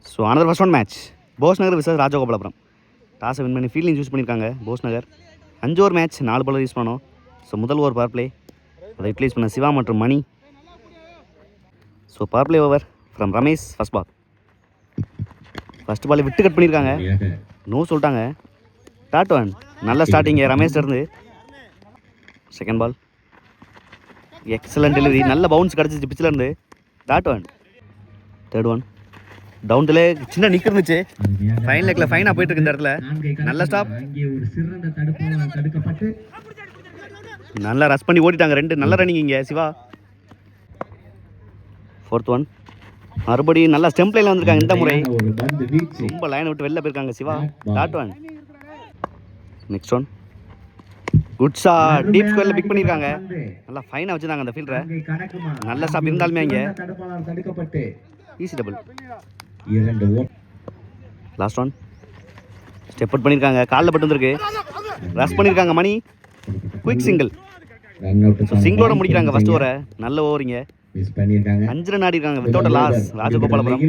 So another first one match Bose Nagar versus Rajagopalapuram. டாஸை win பண்ணி fielding choose பண்ணியிருக்காங்க Bose Nagar. 5 over match 4 bowler use பண்ணோம். So முதல் ஓவர் பவர் பிளே அதை யூட்டிலைஸ் பண்ண சிவா மற்றும் Mani. So power play over from Ramesh. First ball விட்டு கட் பண்ணியிருக்காங்க. நோ சொல்லிட்டாங்க. டாட் ஒன் நல்ல ஸ்டார்டிங்க ரமேஷ் இருந்து. செகண்ட் பால் எக்ஸலண்ட் டெலிவரி, நல்ல பவுன்ஸ் கிடச்சிச்சு பிச்சில் இருந்து. Dot one. Third one down லே சின்ன நிக் இருந்துச்சு. ஃபைன் லெக்கில் ஃபைனாக போயிட்டு இருக்கு இந்த இடத்துல. நல்ல ஸ்டாப், நல்லா ரஷ் பண்ணி ஓடிட்டாங்க. 2 நல்ல ரன்னிங் இங்கே சிவா. ஃபோர்த் ஒன் மறுபடியும் நல்லா ஸ்டெம்ப் லைனில் வந்திருக்காங்க. இந்த முறை ரொம்ப லைனை விட்டு வெளில போயிருக்காங்க Siva. Dot one. Next one good shot, deep ஸ்கொயரில் பிக் பண்ணியிருக்காங்க. நல்லா ஃபைனாக வச்சுருந்தாங்க அந்த ஃபீல்டரை. நல்ல ஸ்டாப் இருந்தாலுமே இங்கே easy double. Last one step out பண்ணியிருக்காங்க. காலில் பட்டு வந்திருக்கு. ரஷ் பண்ணியிருக்காங்க மணி. Quick single. சிங்கிளோட முடிக்கிறாங்க ஃபர்ஸ்ட் ஓவரை. நல்ல ஓவரிங்க. 5 ரன் ஆடி இருக்காங்க without loss Rajagopalapuram.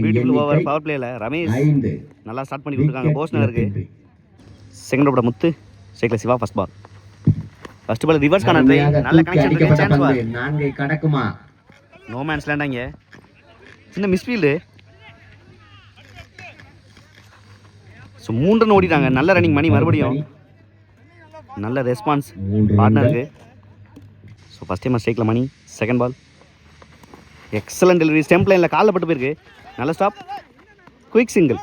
Beautiful over power பிளேயில் ரமேஷ் நல்லா ஸ்டார்ட் பண்ணி கொடுத்துருக்காங்க போஸ் நகருக்கு. செகண்ட் ஓவரோட முத்து ஸ்ட்ரைக்கில் சிவா. ஃபர்ஸ்ட் பால் ரிவர்ஸ் கான ட்ரை. நல்ல கனெக்ஷன் இருக்கு. சான்ஸ் பால் 4 கடக்குமா. நோ மேன்ஸ் லேண்ட் அங்க. சின்ன மிஸ்ஃபீல்டு. ஸோ 3 ரன் ஓடிட்டாங்க. நல்ல ரன்னிங் மணி. மறுபடியும் நல்ல ரெஸ்பான்ஸ் பார்ட்னருக்கு. ஸோ ஃபஸ்ட் டைம் ஸ்ட்ரைக்கில் Mani. Second ball excellent delivery, stump லைனில் காலில் பட்டு போயிருக்கு. நல்ல stop, quick single.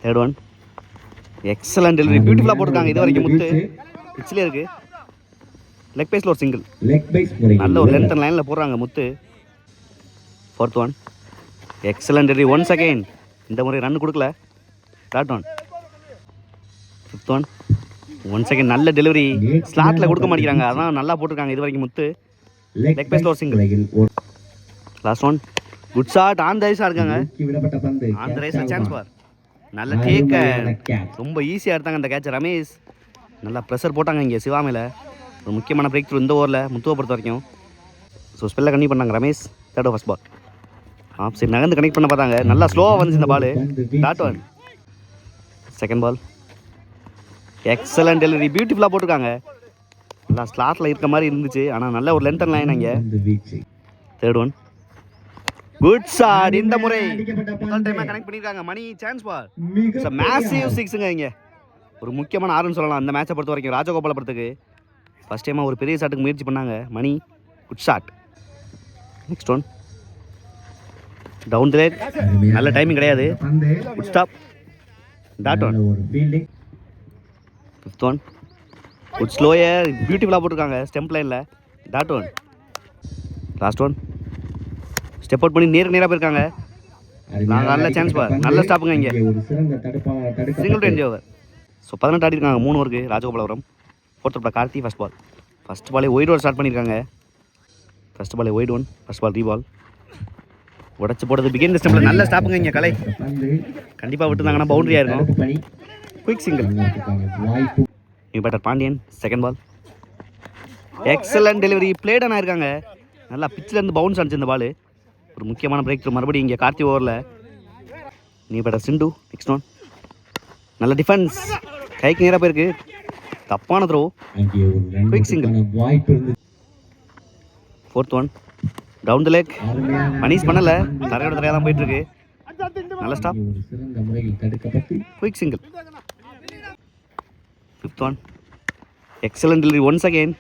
Third one excellent delivery, பியூட்டிஃபுல்லாக போட்டிருக்காங்க. இது வரைக்கும் முத்து பிச்சிலே இருக்கு. லெக் பேஸில் ஒரு சிங்கிள். நல்ல ஒரு லென்த் அண்ட் லைனில் போடுறாங்க Muthu. Fourth one excellent delivery, once again இந்த முறை ரன் கொடுக்கல. Dot one. Fifth one once again நல்ல டெலிவரி, ஸ்லாட்டில் கொடுக்க மாட்டேங்கிறாங்க. அதான் நல்லா போட்டிருக்காங்க இது வரைக்கும் முத்து. லெக் பேஸில் ஒரு single. Last one good shot. On the ரைஸாக இருக்காங்க. ஆன் த ரைஸில் சான்ஸ் பார். நல்ல டேக்க, ரொம்ப ஈஸியாக எடுத்தாங்க அந்த கேட்ச் ரமேஷ். நல்லா ப்ரெஷர் போட்டாங்க இங்கே சிவா மேலே. ஒரு முக்கியமான பிரேக் த்ரூ இந்த ஓவரில் முத்துவை பொறுத்த வரைக்கும். ஸோ ஸ்பெல்லில் கனெக்ட் பண்ணாங்க Ramesh. Third first ball off side நகர்ந்து கனெக்ட் பண்ண பார்த்தாங்க. நல்லா ஸ்லோவாக வந்துச்சு இந்த ball. Dot one. Second ball excellent delivery, பியூட்டிஃபுல்லாக போட்டிருக்காங்க. நல்லா ஸ்லாட்டில் இருக்க மாதிரி இருந்துச்சு, ஆனால் நல்ல ஒரு லென்த் லைன் அங்கே. Third one good shot. இந்த முறை முதல் டைமாக கனெக்ட் பண்ணியிருக்காங்க மணி. சான்ஸ் பால். மேசிவ் சிக்ஸுங்க இங்கே. ஒரு முக்கியமான ஆறுன்னு சொல்லலாம் அந்த மேட்சை பொறுத்த வரைக்கும் ராஜகோபாலபுரத்துக்கு. ஃபஸ்ட் டைமாக ஒரு பெரிய ஷாட்டுக்கு முயற்சி பண்ணாங்க Mani. Good shot. Next one down the leg, நல்ல டைமிங் கிடையாது. Good stop. Dot one. Fifth one good slower, பியூட்டிஃபுல்லாக போட்டிருக்காங்க ஸ்டெம்ப் லைனில். Dot one. Last one step out பண்ணி நேராக போயிருக்காங்க. நாங்கள் நல்ல சான்ஸ் பார். நல்ல ஸ்டாப்புங்க இங்கே. Single run over. ஸோ 18 ஆடி இருக்காங்க 3 ஓவருக்கு Rajagopalapuram. Fourth over Karthi. First பாலே ஒயிட் ஓவர் ஸ்டார்ட் பண்ணியிருக்காங்க. ஃபஸ்ட் பாலே ஒயிட் ஒன். ஃபஸ்ட் பால் ரீபால் உடச்சி போடுறது பிகின் தி ஸ்டெம்பில். நல்ல ஸ்டாப்புங்க இங்கே கலை. கண்டிப்பாக விட்டுருந்தாங்கன்னா பவுண்டரியாக இருக்கும். Quick single. New batter Pandian. Second ball excellent delivery, played on ஆயிருக்காங்க. நல்லா பிச்சிலேருந்து பவுன்ஸ் ஆனிச்சு இந்த பால். ஒரு முக்கியமான பிரேக் த்ரூ மறுபடியும் இங்கே கார்த்தி ஓவரில். New batter Sindu. Next one நல்ல டிஃபென்ஸ், கைக்கு நேராக போயிருக்கு. தப்பான throw, quick single. Fourth one down the leg, punish பண்ணலை, தரையோட தரையாக தான் போயிட்டுருக்கு. நல்ல stop, quick single. Fifth one excellent delivery, once again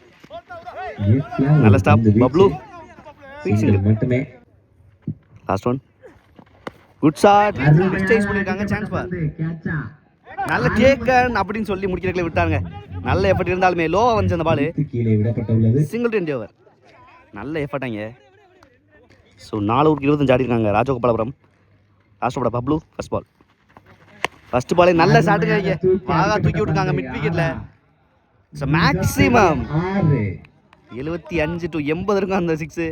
நல்ல stop, Bablu, quick single. Last one good shot, mistakes பண்ணியிருக்காங்க. Chance for. நல்ல கேக்கன் அப்படின்னு சொல்லி முடிக்கிறதுல விட்டாங்க. நல்ல எஃபர்ட் இருந்தாலுமே லோவாக வந்துச்சு அந்த பால். Single run over. நல்ல எஃபர்ட்டாங்க. ஸோ 4 ஓவருக்கு 25 ஆடி இருக்காங்க ராஜகோபாலபுரம். லாஸ்ட் ஓவரோட பப்ளு. ஃபர்ஸ்ட் பாலே நல்ல ஷாட்டுங்க இங்கே. பாகா தூக்கி விட்டுருக்காங்க மிட் விக்கெட்டில். ஸோ மேக்ஸிமம் 75 to 80 இருக்கும் அந்த 6.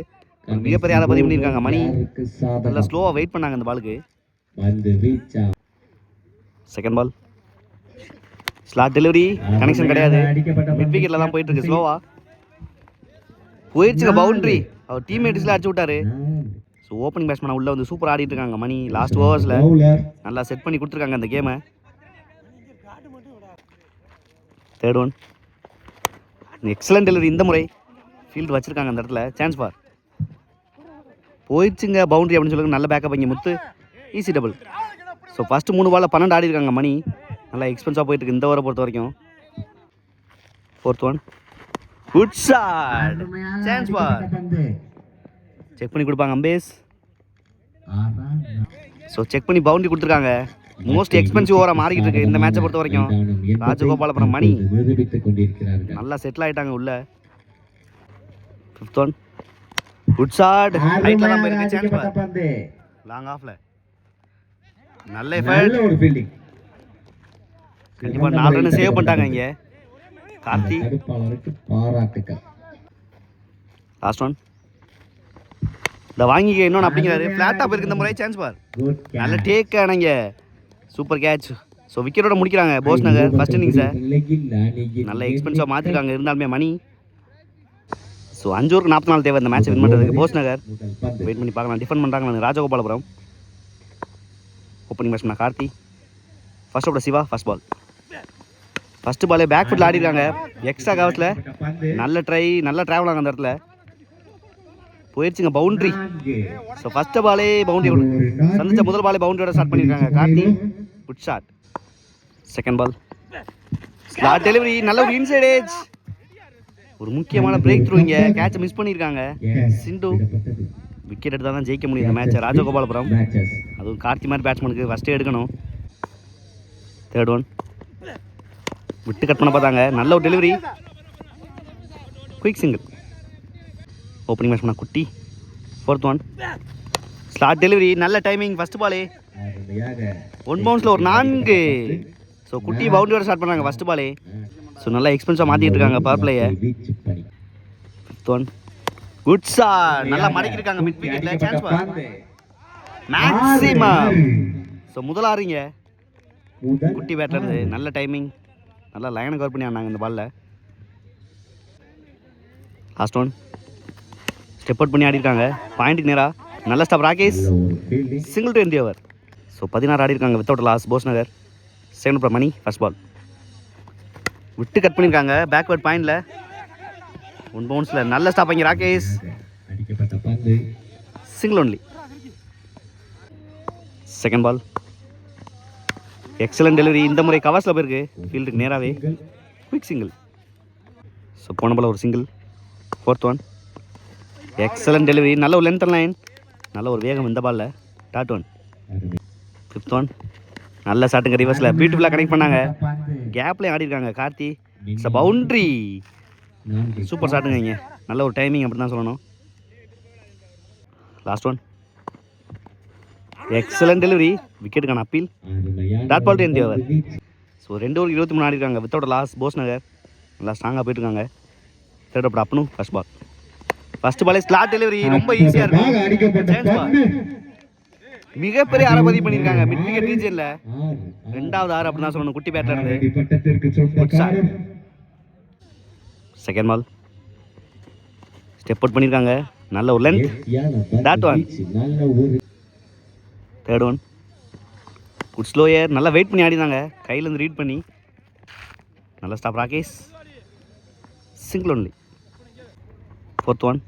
மிகப்பெரிய ஆளை பதிவு பண்ணியிருக்காங்க மணி. நல்லா ஸ்லோவாக வெயிட் பண்ணாங்க அந்த பாலுக்கு. Second ball slot delivery, connection கிடையாது. மிட் விக்கெட்டில் தான் போயிட்டு இருக்கு. ஸ்லோவா போயிடுச்சுங்க பவுண்டரி. அவர் டீம்மேட்ஸ்ல அடிச்சு விட்டாரு. ஸோ ஓப்பனிங் பேட்ஸ்மேன் உள்ளே வந்து சூப்பர் ஆடிட்டு இருக்காங்க மணி. லாஸ்ட் ஓவர்ஸில் நல்லா செட் பண்ணி கொடுத்துருக்காங்க அந்த கேமை. Third one. எக்ஸலண்ட் டெலிவரி இந்த முறை. ஃபீல்டு வச்சுருக்காங்க அந்த இடத்துல. சான்ஸ் பார் போயிடுச்சுங்க. பவுண்டரி அப்படின்னு சொல்லுங்க. நல்ல பேக்கப் இங்கே Muthu. Easy double. So first 3 பாலில் 12 ஆடி இருக்காங்க மணி. நல்லா எக்ஸ்பென்ஸாக போயிட்டு இருக்கு இந்த ஓவரை பொறுத்த வரைக்கும். Fourth one. Good shot. Chance for check பண்ணி கொடுப்பாங்க அம்பேஸ். ஸோ செக் பண்ணி பவுண்டரி கொடுத்துருக்காங்க. மோஸ்ட் எக்ஸ்பென்சிவ் ஓவராக மாறிக்கிட்டு இருக்கு இந்த மேட்சை பொறுத்த வரைக்கும். ராஜகோபாலபுரம் மணி நல்லா செட்டில் ஆகிட்டாங்க உள்ள. Fifth one. Good shot. ரைட்ல தான் போயிருக்கு. சான்ஸ் பார் லாங் ஆஃப்ல. நல்ல எஃபர்ட். கண்டிப்பாக 4 ரன் சேவ் பண்ணிட்டாங்க இங்கே கார்த்தி. Last one. இந்த வாங்கிக்க இன்னொன்று அப்படிங்கிறாரு. ஃப்ளாட்டாக போயிருக்கு இந்த முறை. சான்ஸ் பார் நல்ல டேக் ஆனாங்க. Super catch. ஸோ விக்கெட்டோட முடிக்கிறாங்க போஸ் நகர் ஃபர்ஸ்ட் இன்னிங்ஸை. நல்ல எக்ஸ்பென்ஸாக மாற்றிருக்காங்க இருந்தாலுமே மணி. ஸோ 5 ஓவருக்கு 44 தேவை இந்த மேட்ச் வின் பண்ணுறதுக்கு. போஸ் நகர் வெயிட் பண்ணி பார்க்கலாம். டிஃபெண்ட் பண்ணுறாங்க Rajagopalapuram. Opening batsman Karthi. First over Siva. First ball. First பாலே பேக் ஃபுட்டில் ஆடிருக்காங்க. எக்ஸ்ட்ரா கவர்ஸில் நல்ல ட்ரை. நல்ல ட்ராவல் ஆகும் அந்த இடத்துல. போயிடுச்சுங்க பவுண்ட்ரி. ஸோ ஃபர்ஸ்ட் பாலே பவுண்டரி சந்திச்ச முதல் பாலே பவுண்டரியோட ஸ்டார்ட் பண்ணியிருக்காங்க Karthi. Good shot. Second ball. Slot delivery. நல்ல ஒரு இன்சைட் ஏஜ். ஒரு முக்கியமான பிரேக் த்ரூ. இங்கே கேட்சை மிஸ் பண்ணியிருக்காங்க சிண்டு. விக்கெட் எடுத்தால் தான் ஜெயிக்க முடியும் இந்த மேட்சை ராஜகோபாலபுரம். அதுவும் கார்த்தி மாதிரி பேட்ஸ்மேனுக்கு ஃபஸ்ட்டே எடுக்கணும். Third one. விட்டு கட் பண்ண பார்த்தாங்க. நல்ல ஒரு delivery. Quick single. Opening batsman Kutty. Fourth one. Slot delivery. நல்ல டைமிங். ஃபர்ஸ்ட் பாலே 1 பவுன்ஸில் ஒரு 4. ஸோ குட்டி பவுண்டரியோட ஸ்டார்ட் பண்ணாங்க ஃபர்ஸ்ட் பாலே. ஸோ நல்லா எக்ஸ்பென்ஸாக மாற்றிட்டு இருக்காங்க பவர் பிளேயை. Fifth one. Good shot. நல்லா மடக்கிருக்காங்க மிட் விக்கெட்டில். Chance for maximum. ஸோ முதல் ஆறீங்க குட்டி பேட்டில் இருந்து. நல்ல டைமிங். நல்லா லைனை கவர் பண்ணி ஆனாங்க இந்த பாலில். Last one. ஸ்டெப் அவுட் பண்ணி ஆடிருக்காங்க பாயிண்ட்டுக்கு நேராக. நல்ல stop Rakesh. Single to end over. So 16 ஆடி இருக்காங்க without loss Bose Nagar. Second over Mani. First ball. விட்டு கட் பண்ணியிருக்காங்க பேக்வர்ட் பாயிண்டில். 1 பவுன்ஸில் நல்ல ஸ்டாப் இங்கே Rakesh. Single only. Second ball. Excellent delivery. இந்த முறை கவர்ஸில் போயிருக்கு ஃபீல்டுக்கு நேராகவே. Quick single. ஸோ போன பால் ஒரு single. Fourth one. Excellent delivery. நல்ல ஒரு லென்த் லைன். நல்ல ஒரு வேகம் இந்த பாலில். Dot one. Fifth one. நல்ல ஷாட்டுங்க ரிவர்ஸில். பியூட்டிஃபுல்லாக கனெக்ட் பண்ணாங்க. கேப்லேயும் ஆடி இருக்காங்க Karthi. It's a boundary. Super ஷாட்டுங்க இங்கே. நல்ல ஒரு டைமிங் அப்படி தான் சொல்லணும். Last one. Excellent delivery. விக்கெட்டுக்கான appeal. Dot ball to end over. So 2 over 23 ஆடி இருக்காங்க வித்தவுட் லாஸ் போஸ் நகர். நல்லா ஸ்ட்ராங்காக போயிட்டுருக்காங்க. தேர்ட் அப் அப்பனும் ஃபர்ஸ்ட் பால். ஃபர்ஸ்ட் பாலே ஸ்லாட் டெலிவரி. ரொம்ப ஈஸியாக இருக்கும். மிகப்பெரிய ஆரபதி பண்ணியிருக்காங்க மிட் விக்கெட் ரீஜனில். 2வது ஆறு அப்படின்னு தான் சொல்லணும் குட்டி பேட்டில் இருந்து. செகண்ட் பால். ஸ்டெப் அவுட் பண்ணியிருக்காங்க. நல்ல ஒரு length. Dot one. Third one. Good slower. நல்லா வெயிட் பண்ணி ஆடினாங்க கையிலேருந்து ரீட் பண்ணி. நல்ல stop Rakesh. Single only. Fourth one.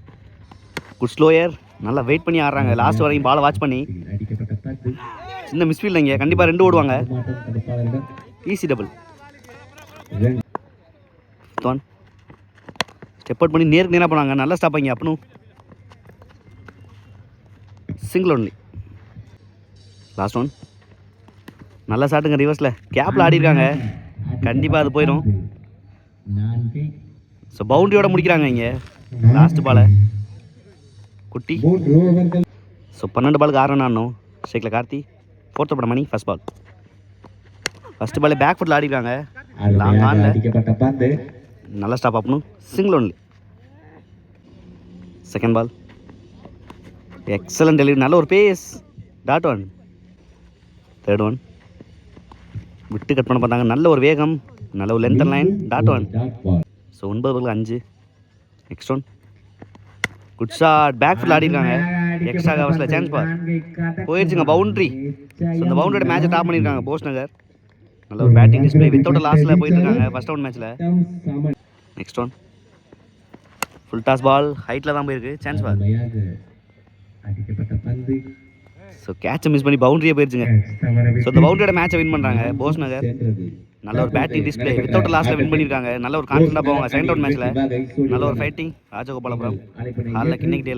Good slower. நல்லா வெயிட் பண்ணி ஆடுறாங்க லாஸ்ட் வரைக்கும் பாலை வாட்ச் பண்ணி. சின்ன மிஸ்ஃபீல்ட் இங்கே. கண்டிப்பாக 2 ஓடுவாங்க. Easy double. Fifth one. Step out பண்ணி நேருக்கு நேராக போனாங்க. நல்ல ஸ்டாப் இங்கே அப்பனும். Single only. Last one. நல்ல ஷாட்டுங்க ரிவர்ஸில். கேப்பில் ஆடிருக்காங்க. கண்டிப்பாக அது போயிடும். ஸோ பவுண்டரியோட முடிக்கிறாங்க இங்கே லாஸ்ட் பாலை குட்டி. ஸோ 12 பாலுக்கு 6 ரன் ஆடணும் ஸ்ட்ரைக்கில் Karthi. Fourth over Mani. First ball. First பாலே பேக் ஃபுட்டில் ஆடிருக்காங்க. லாங் ஆனில் நல்ல ஸ்டாப் அப்பனும். Single only. Second ball. Excellent delivery. நல்ல ஒரு pace. Dot one. Third one. விட்டு கட் பண்ண பார்த்தாங்க. நல்ல ஒரு வேகம். நல்ல ஒரு length line. Dot one. So 9 பாலுக்கு 5. Next one. Good shot. Back full ஆடிருக்காங்க. எக்ஸ்ட்ரா கவர்ஸில் சான்ஸ் பார் போயிடுச்சுங்க பவுண்ட்ரி. ஸோ இந்த பவுண்டரியோட மேட்சை டாப் பண்ணியிருக்காங்க போஸ் நகர். நல்ல ஒரு பேட்டிங் டிஸ்பிளே வித்தவுட் லாஸ்ட்டில் போயிட்டு இருக்காங்க ஃபர்ஸ்ட் ரவுண்ட் மேட்ச்சில். Next one full toss ball ஹைட்டில் தான் போயிருக்கு சான்ஸ் பார். ஸோ கேட்சை மிஸ் பண்ணி பவுண்டரியே போயிடுச்சுங்க. ஸோ இந்த பவுண்டரியோட மேட்சை வின் பண்ணுறாங்க போஸ் நகர். நல்ல ஒரு பேட்டிங் டிஸ்பிளே வித்தவுட் லாஸ்ட்டில் வின் பண்ணியிருக்காங்க. நல்ல ஒரு கான்ஃபிடண்டாக போவாங்க செகண்ட் ரவுண்ட் மேட்ச்சில். நல்ல ஒரு ஃபைட்டிங் ராஜகோபாலபுரம் ஹாலில் கிண்ணிக்கிட்டே